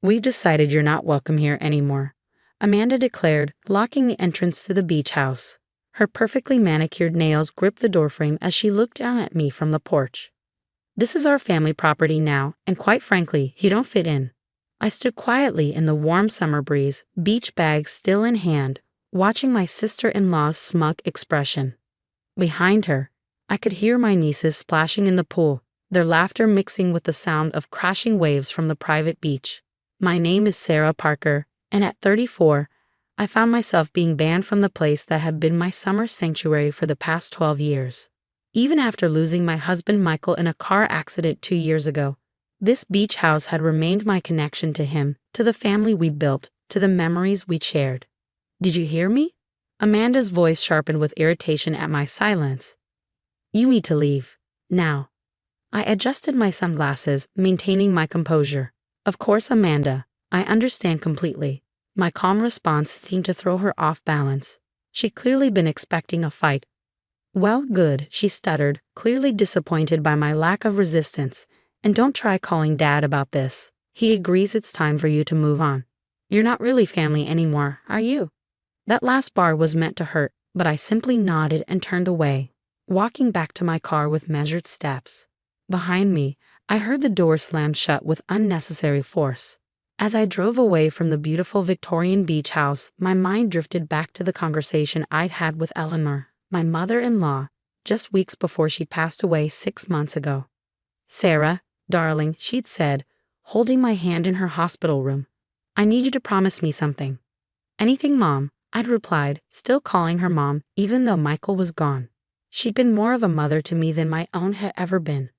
"We've decided you're not welcome here anymore," Amanda declared, locking the entrance to the beach house. Her perfectly manicured nails gripped the doorframe as she looked down at me from the porch. "This is our family property now, and quite frankly, you don't fit in." I stood quietly in the warm summer breeze, beach bag still in hand, watching my sister-in-law's smug expression. Behind her, I could hear my nieces splashing in the pool, their laughter mixing with the sound of crashing waves from the private beach. My name is Sarah Parker, and at 34, I found myself being banned from the place that had been my summer sanctuary for the past 12 years. Even after losing my husband Michael in a car accident 2 years ago, this beach house had remained my connection to him, to the family we built, to the memories we shared. "Did you hear me?" Amanda's voice sharpened with irritation at my silence. "You need to leave. Now." I adjusted my sunglasses, maintaining my composure. "Of course, Amanda, I understand completely." My calm response seemed to throw her off balance. She'd clearly been expecting a fight. "Well, good," she stuttered, clearly disappointed by my lack of resistance. "And don't try calling Dad about this. He agrees it's time for you to move on. You're not really family anymore, are you?" That last bar was meant to hurt, but I simply nodded and turned away, walking back to my car with measured steps. Behind me, I heard the door slam shut with unnecessary force. As I drove away from the beautiful Victorian beach house, my mind drifted back to the conversation I'd had with Eleanor, my mother-in-law, just weeks before she passed away 6 months ago. "Sarah, darling," she'd said, holding my hand in her hospital room, "I need you to promise me something." "Anything, Mom," I'd replied, still calling her Mom, even though Michael was gone. She'd been more of a mother to me than my own had ever been.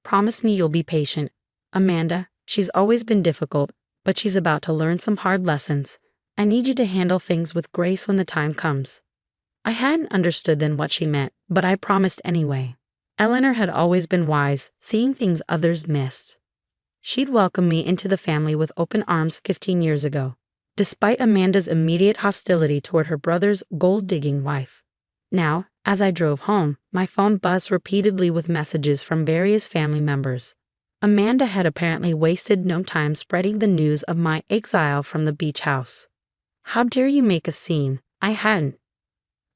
"Promise me you'll be patient. Amanda, she's always been difficult, but she's about to learn some hard lessons. I need you to handle things with grace when the time comes." I hadn't understood then what she meant, but I promised anyway. Eleanor had always been wise, seeing things others missed. She'd welcomed me into the family with open arms 15 years ago, despite Amanda's immediate hostility toward her brother's gold-digging wife. Now, as I drove home, my phone buzzed repeatedly with messages from various family members. Amanda had apparently wasted no time spreading the news of my exile from the beach house. "How dare you make a scene?" I hadn't.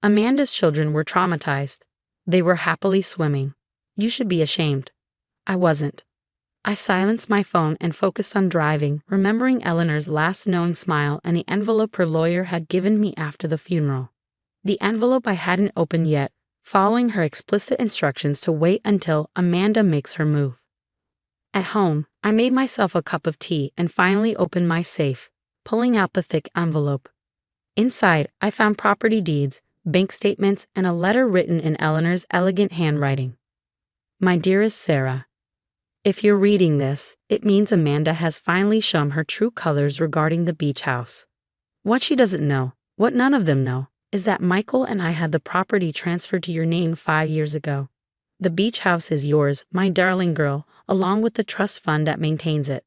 Amanda's children were traumatized. They were happily swimming. "You should be ashamed." I wasn't. I silenced my phone and focused on driving, remembering Eleanor's last knowing smile and the envelope her lawyer had given me after the funeral. The envelope I hadn't opened yet, following her explicit instructions to wait until Amanda makes her move. At home, I made myself a cup of tea and finally opened my safe, pulling out the thick envelope. Inside, I found property deeds, bank statements, and a letter written in Eleanor's elegant handwriting. "My dearest Sarah, if you're reading this, it means Amanda has finally shown her true colors regarding the beach house. What she doesn't know, what none of them know, is that Michael and I had the property transferred to your name 5 years ago. The beach house is yours, my darling girl, along with the trust fund that maintains it.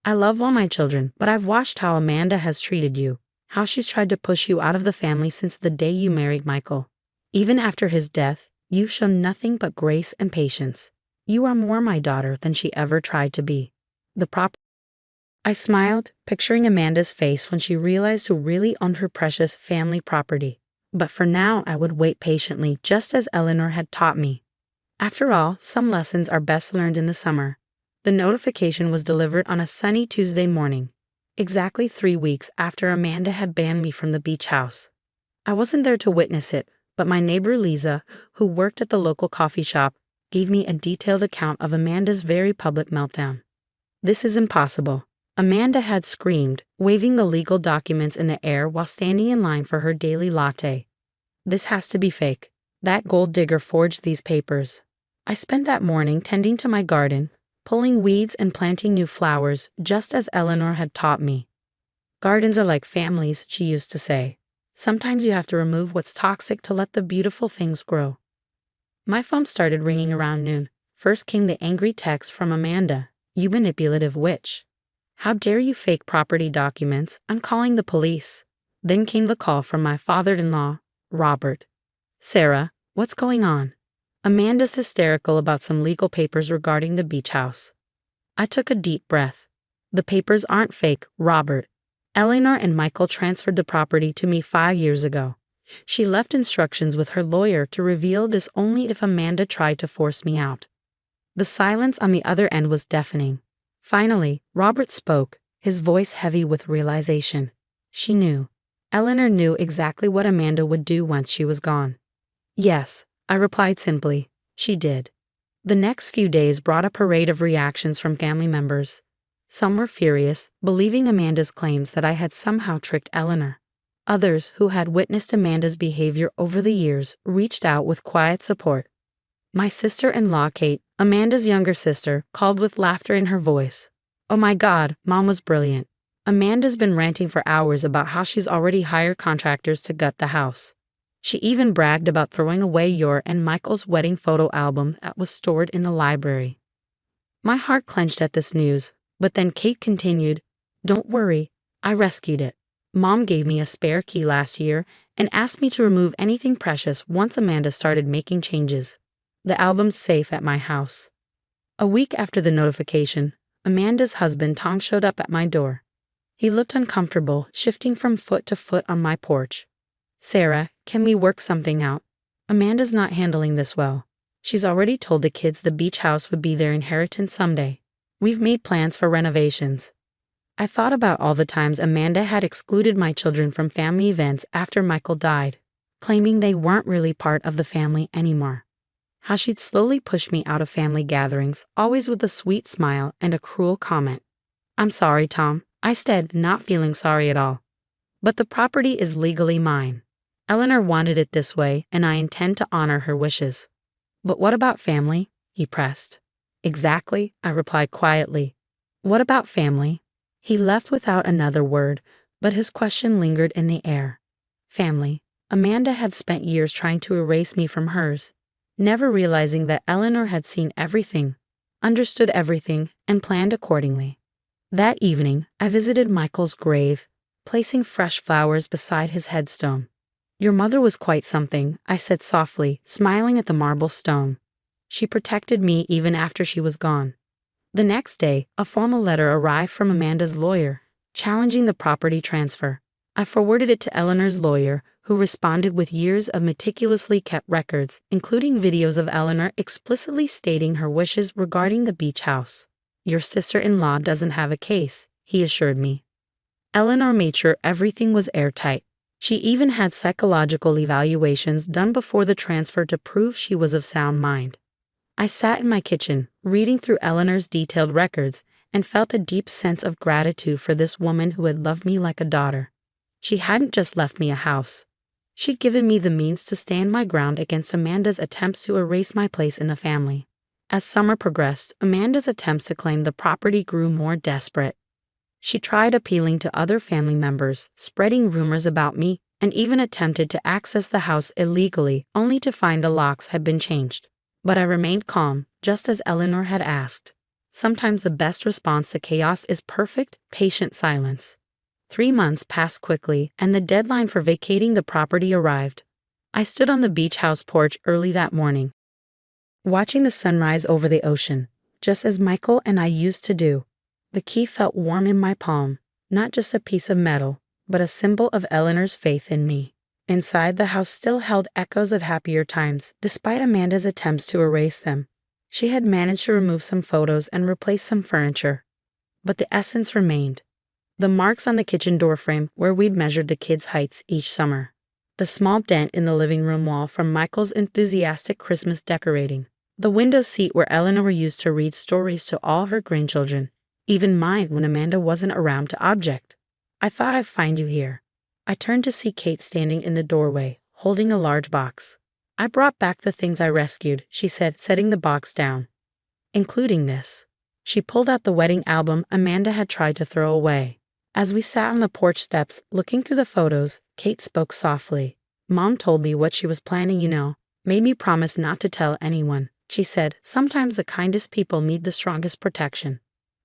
I love all my children, but I've watched how Amanda has treated you, how she's tried to push you out of the family since the day you married Michael. Even after his death, you've shown nothing but grace and patience. You are more my daughter than she ever tried to be. I smiled, picturing Amanda's face when she realized who really owned her precious family property. But for now, I would wait patiently, just as Eleanor had taught me. After all, some lessons are best learned in the summer. The notification was delivered on a sunny Tuesday morning, exactly 3 weeks after Amanda had banned me from the beach house. I wasn't there to witness it, but my neighbor Lisa, who worked at the local coffee shop, gave me a detailed account of Amanda's very public meltdown. "This is impossible," Amanda had screamed, waving the legal documents in the air while standing in line for her daily latte. "This has to be fake. That gold digger forged these papers." I spent that morning tending to my garden, pulling weeds and planting new flowers, just as Eleanor had taught me. "Gardens are like families," she used to say. "Sometimes you have to remove what's toxic to let the beautiful things grow." My phone started ringing around noon. First came the angry text from Amanda. "You manipulative witch. How dare you fake property documents? I'm calling the police." Then came the call from my father-in-law, Robert. "Sarah, what's going on?" "Amanda's hysterical about some legal papers regarding the beach house." I took a deep breath. The papers aren't fake, Robert. Eleanor and Michael transferred the property to me 5 years ago. She left instructions with her lawyer to reveal this only if Amanda tried to force me out. The silence on the other end was deafening. Finally, Robert spoke, his voice heavy with realization. She knew. Eleanor knew exactly what Amanda would do once she was gone. Yes, I replied simply. She did. The next few days brought a parade of reactions from family members. Some were furious, believing Amanda's claims that I had somehow tricked Eleanor. Others, who had witnessed Amanda's behavior over the years, reached out with quiet support. My sister-in-law, Kate, Amanda's younger sister, called with laughter in her voice. "Oh my God, Mom was brilliant. Amanda's been ranting for hours about how she's already hired contractors to gut the house. She even bragged about throwing away your and Michael's wedding photo album that was stored in the library." My heart clenched at this news, but then Kate continued, "Don't worry, I rescued it. Mom gave me a spare key last year and asked me to remove anything precious once Amanda started making changes. The album's safe at my house." A week after the notification, Amanda's husband Tom showed up at my door. He looked uncomfortable, shifting from foot to foot on my porch. "Sarah, can we work something out? Amanda's not handling this well. She's already told the kids the beach house would be their inheritance someday. We've made plans for renovations." I thought about all the times Amanda had excluded my children from family events after Michael died, claiming they weren't really part of the family anymore. How she'd slowly push me out of family gatherings, always with a sweet smile and a cruel comment. "I'm sorry, Tom," I said, not feeling sorry at all. "But the property is legally mine. Eleanor wanted it this way, and I intend to honor her wishes." "But what about family?" he pressed. "Exactly," I replied quietly. "What about family?" He left without another word, but his question lingered in the air. Family. Amanda had spent years trying to erase me from hers, never realizing that Eleanor had seen everything, understood everything, and planned accordingly. That evening, I visited Michael's grave, placing fresh flowers beside his headstone. "Your mother was quite something," I said softly, smiling at the marble stone. "She protected me even after she was gone." The next day, a formal letter arrived from Amanda's lawyer, challenging the property transfer. I forwarded it to Eleanor's lawyer, who responded with years of meticulously kept records, including videos of Eleanor explicitly stating her wishes regarding the beach house. "Your sister-in-law doesn't have a case," he assured me. Eleanor made sure everything was airtight. She even had psychological evaluations done before the transfer to prove she was of sound mind. I sat in my kitchen, reading through Eleanor's detailed records, and felt a deep sense of gratitude for this woman who had loved me like a daughter. She hadn't just left me a house. She'd given me the means to stand my ground against Amanda's attempts to erase my place in the family. As summer progressed, Amanda's attempts to claim the property grew more desperate. She tried appealing to other family members, spreading rumors about me, and even attempted to access the house illegally, only to find the locks had been changed. But I remained calm, just as Eleanor had asked. Sometimes the best response to chaos is perfect, patient silence. 3 months passed quickly, and the deadline for vacating the property arrived. I stood on the beach house porch early that morning, watching the sunrise over the ocean, just as Michael and I used to do. The key felt warm in my palm, not just a piece of metal, but a symbol of Eleanor's faith in me. Inside, the house still held echoes of happier times, despite Amanda's attempts to erase them. She had managed to remove some photos and replace some furniture. But the essence remained. The marks on the kitchen doorframe where we'd measured the kids' heights each summer. The small dent in the living room wall from Michael's enthusiastic Christmas decorating. The window seat where Eleanor used to read stories to all her grandchildren, even mine when Amanda wasn't around to object. "I thought I'd find you here." I turned to see Kate standing in the doorway, holding a large box. "I brought back the things I rescued," she said, setting the box down. "Including this." She pulled out the wedding album Amanda had tried to throw away. As we sat on the porch steps, looking through the photos, Kate spoke softly. "Mom told me what she was planning, made me promise not to tell anyone." She said, "Sometimes the kindest people need the strongest protection."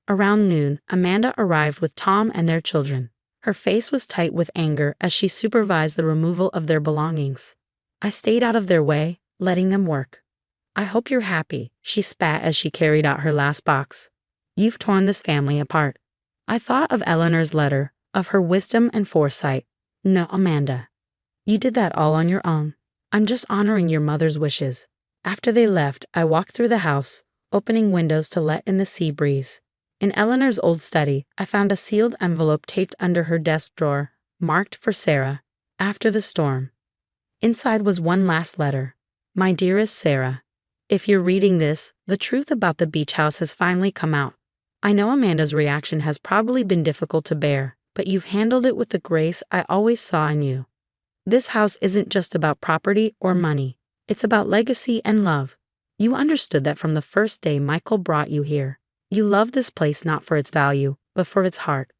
Around noon, Amanda arrived with Tom and their children. Her face was tight with anger as she supervised the removal of their belongings. I stayed out of their way, letting them work. "I hope you're happy," she spat as she carried out her last box. "You've torn this family apart." I thought of Eleanor's letter, of her wisdom and foresight. No, Amanda. You did that all on your own. I'm just honoring your mother's wishes. After they left, I walked through the house, opening windows to let in the sea breeze. In Eleanor's old study, I found a sealed envelope taped under her desk drawer, marked for Sarah, after the storm. Inside was one last letter. My dearest Sarah, if you're reading this, the truth about the beach house has finally come out. I know Amanda's reaction has probably been difficult to bear, but you've handled it with the grace I always saw in you. This house isn't just about property or money. It's about legacy and love. You understood that from the first day Michael brought you here. You love this place not for its value, but for its heart.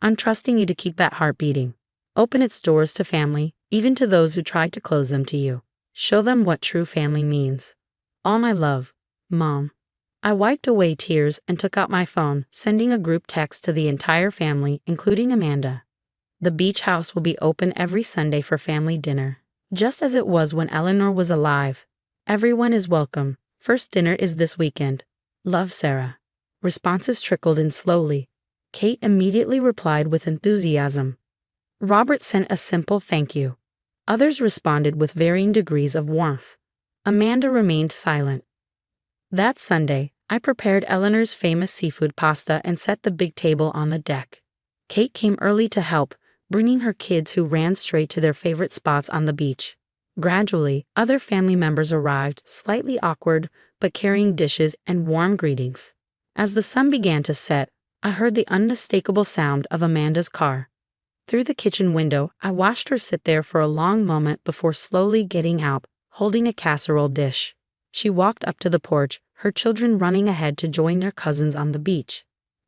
I'm trusting you to keep that heart beating. Open its doors to family, even to those who tried to close them to you. Show them what true family means. All my love, Mom. I wiped away tears and took out my phone, sending a group text to the entire family, including Amanda. The beach house will be open every Sunday for family dinner, just as it was when Eleanor was alive. Everyone is welcome. First dinner is this weekend. Love, Sarah. Responses trickled in slowly. Kate immediately replied with enthusiasm. Robert sent a simple thank you. Others responded with varying degrees of warmth. Amanda remained silent. That Sunday, I prepared Eleanor's famous seafood pasta and set the big table on the deck. Kate came early to help, bringing her kids who ran straight to their favorite spots on the beach. Gradually, other family members arrived, slightly awkward, but carrying dishes and warm greetings. As the sun began to set, I heard the unmistakable sound of Amanda's car. Through the kitchen window, I watched her sit there for a long moment before slowly getting out, holding a casserole dish. She walked up to the porch, her children running ahead to join their cousins on the beach.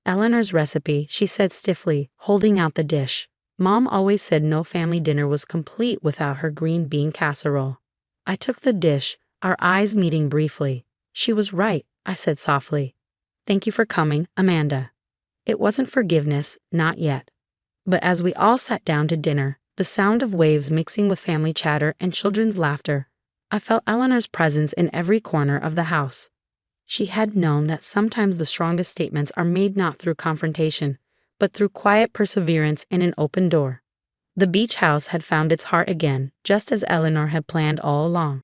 Eleanor's recipe, she said stiffly, holding out the dish. Mom always said no family dinner was complete without her green bean casserole. I took the dish, our eyes meeting briefly. She was right, I said softly. Thank you for coming, Amanda. It wasn't forgiveness, not yet. But as we all sat down to dinner, the sound of waves mixing with family chatter and children's laughter, I felt Eleanor's presence in every corner of the house. She had known that sometimes the strongest statements are made not through confrontation, but through quiet perseverance and an open door. The beach house had found its heart again, just as Eleanor had planned all along.